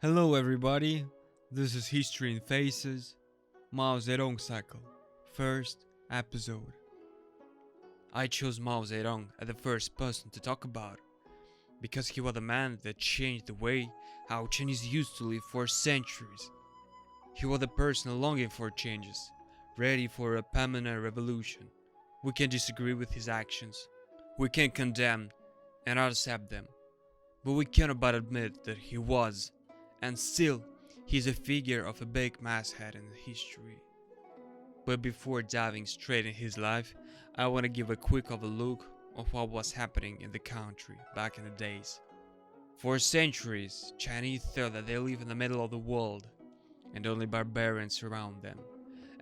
Hello everybody, this is History in Faces, Mao Zedong Cycle, first episode. I chose Mao Zedong as the first person to talk about because he was the man that changed the way how Chinese used to live for centuries. He was the person longing for changes, ready for a permanent revolution. We can disagree with his actions, we can condemn and not accept them, but we cannot but admit that he was, and still, he's a figure of a big masthead in history. But before diving straight in his life, I want to give a quick overlook of what was happening in the country back in the days. For centuries, Chinese thought that they live in the middle of the world, and only barbarians surround them.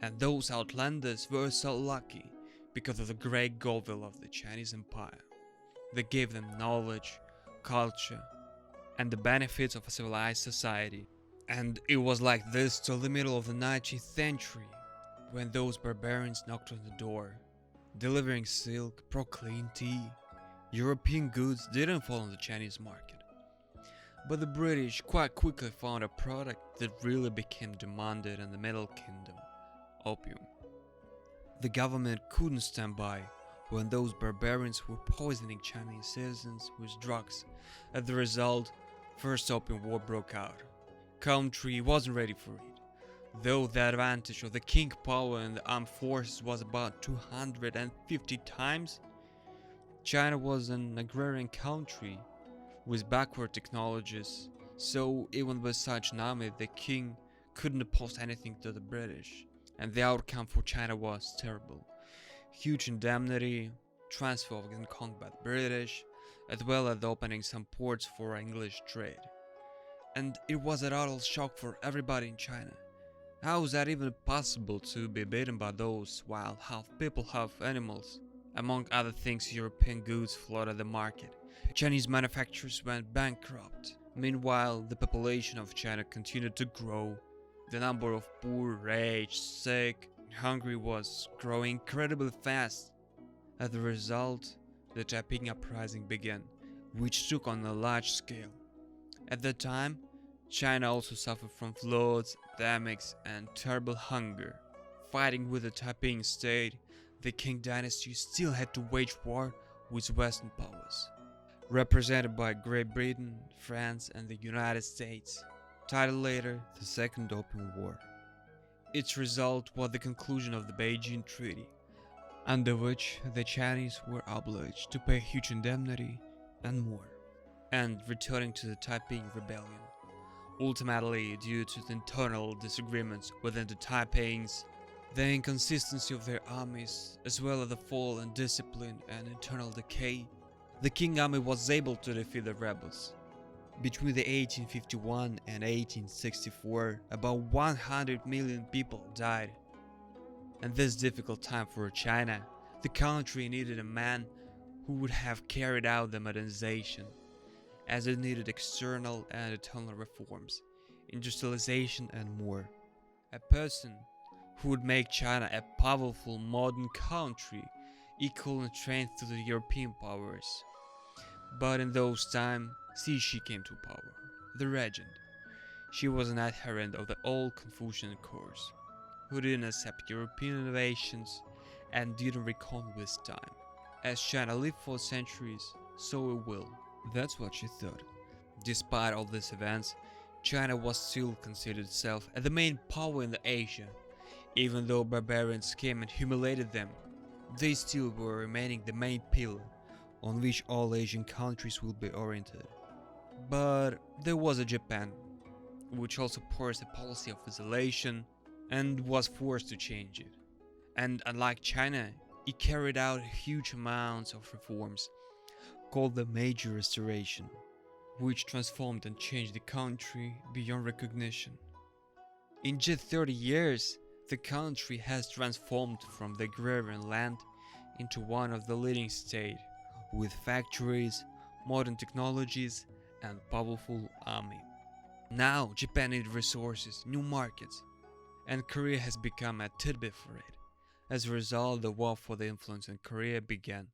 And those outlanders were so lucky because of the great goodwill of the Chinese Empire. They gave them knowledge, culture, and the benefits of a civilized society. And it was like this till the middle of the 19th century, when those barbarians knocked on the door, delivering silk, pro-clean tea. European goods didn't fall on the Chinese market. But the British quite quickly found a product that really became demanded in the Middle Kingdom: opium. The government couldn't stand by when those barbarians were poisoning Chinese citizens with drugs. As a result, First Opium War broke out. Country wasn't ready for it. Though the advantage of the king power in the armed forces was about 250 times, China was an agrarian country with backward technologies, so even with such an army, the king couldn't oppose anything to the British, and the outcome for China was terrible. Huge indemnity, transfer of Hong Kong by the British, as well as opening some ports for English trade. And it was a total shock for everybody in China. How is that even possible to be beaten by those wild half people, half animals? Among other things, European goods flooded the market. Chinese manufacturers went bankrupt. Meanwhile, the population of China continued to grow. The number of poor, rich, sick, and hungry was growing incredibly fast. As a result, the Taiping Uprising began, which took on a large scale. At that time, China also suffered from floods, epidemics, and terrible hunger. Fighting with the Taiping state, the Qing dynasty still had to wage war with Western powers, represented by Great Britain, France, and the United States, titled later the Second Opium War. Its result was the conclusion of the Beijing Treaty, under which the Chinese were obliged to pay a huge indemnity and more, and returning to the Taiping Rebellion. Ultimately, due to the internal disagreements within the Taipings, the inconsistency of their armies, as well as the fall in discipline and internal decay, the Qing army was able to defeat the rebels. Between the 1851 and 1864, about 100 million people died. In this difficult time for China, the country needed a man who would have carried out the modernization, as it needed external and internal reforms, industrialization and more. A person who would make China a powerful modern country, equal in strength to the European powers. But in those times, Cixi came to power, the regent. She was an adherent of the old Confucian course, who didn't accept European innovations and didn't reckon with time. As China lived for centuries, so it will. That's what she thought. Despite all these events, China was still considered itself as the main power in Asia. Even though barbarians came and humiliated them, they still were remaining the main pillar on which all Asian countries will be oriented. But there was a Japan, which also pursued a policy of isolation and was forced to change it. And unlike China, it carried out huge amounts of reforms, called the Major Restoration, which transformed and changed the country beyond recognition. In just 30 years, the country has transformed from the agrarian land into one of the leading states, with factories, modern technologies, and powerful army. Now Japan needs resources, new markets, and Korea has become a tidbit for it. As a result, the war for the influence in Korea began.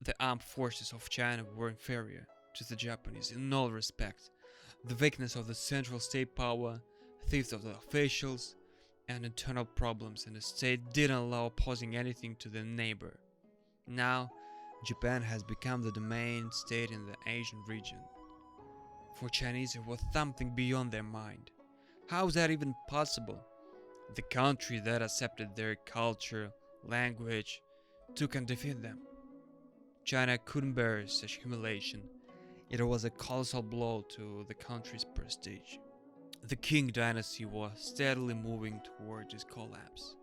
The armed forces of China were inferior to the Japanese in all respects, The weakness of the central state power, theft of the officials, and internal problems in the state didn't allow opposing anything to the neighbor. Now, Japan has become the dominant state in the Asian region. For Chinese, it was something beyond their mind. How is that even possible? The country that accepted their culture, language, took and defeated them. China couldn't bear such humiliation. It was a colossal blow to the country's prestige. The Qing dynasty was steadily moving toward its collapse.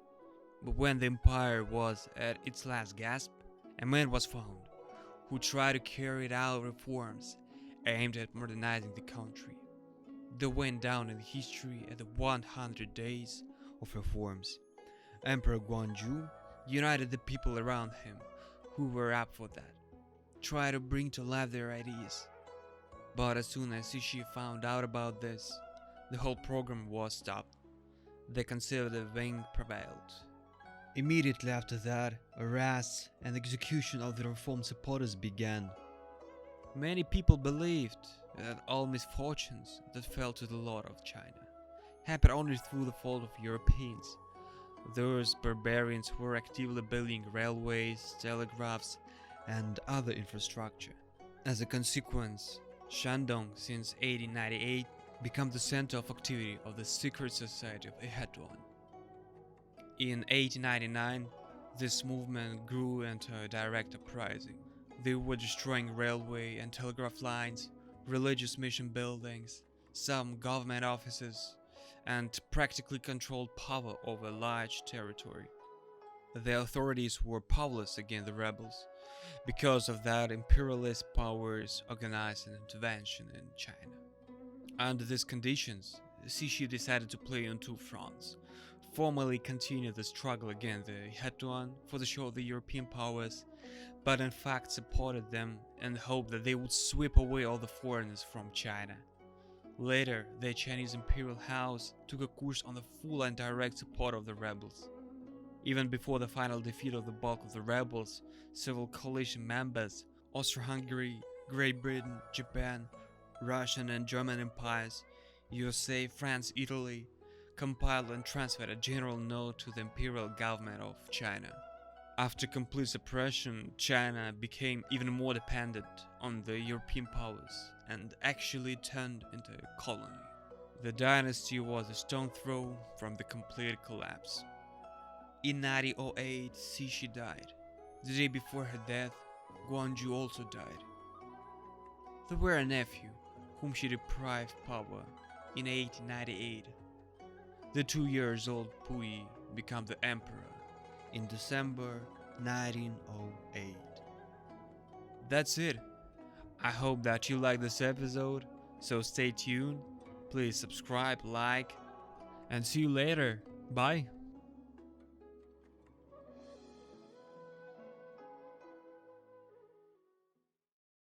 But when the empire was at its last gasp, a man was found who tried to carry out reforms aimed at modernizing the country. They went down in history as the 100 Days of Reforms. Emperor Guangzhou united the people around him who were up for that, tried to bring to life their ideas. But as soon as Cixi found out about this, the whole program was stopped. The conservative wing prevailed. Immediately after that, arrests and execution of the reform supporters began. Many people believed that all misfortunes that fell to the lot of China happened only through the fault of Europeans. Those barbarians were actively building railways, telegraphs, and other infrastructure. As a consequence, Shandong since 1898 became the center of activity of the secret society of Yat-sen. In 1899, this movement grew into a direct uprising. They were destroying railway and telegraph lines, religious mission buildings, some government offices, and practically controlled power over a large territory. The authorities were powerless against the rebels. Because of that, imperialist powers organized an intervention in China. Under these conditions, Cixi decided to play on two fronts. Formally continue the struggle against the Yat-sen for the show of the European powers, but in fact supported them in the hope that they would sweep away all the foreigners from China. Later, the Chinese imperial house took a course on the full and direct support of the rebels. Even before the final defeat of the bulk of the rebels, several coalition members, Austro-Hungary, Great Britain, Japan, Russian and German empires, USA, France, Italy, compiled and transferred a general note to the imperial government of China. After complete suppression, China became even more dependent on the European powers and actually turned into a colony. The dynasty was a stone throw from the complete collapse. In 1908, Cixi died. The day before her death, Guangzhou also died. They were a nephew, whom she deprived power in 1898. The 2-year-old Puyi became the emperor in December 1908. That's it. I hope that you liked this episode, so stay tuned, please subscribe, like, and see you later. Bye.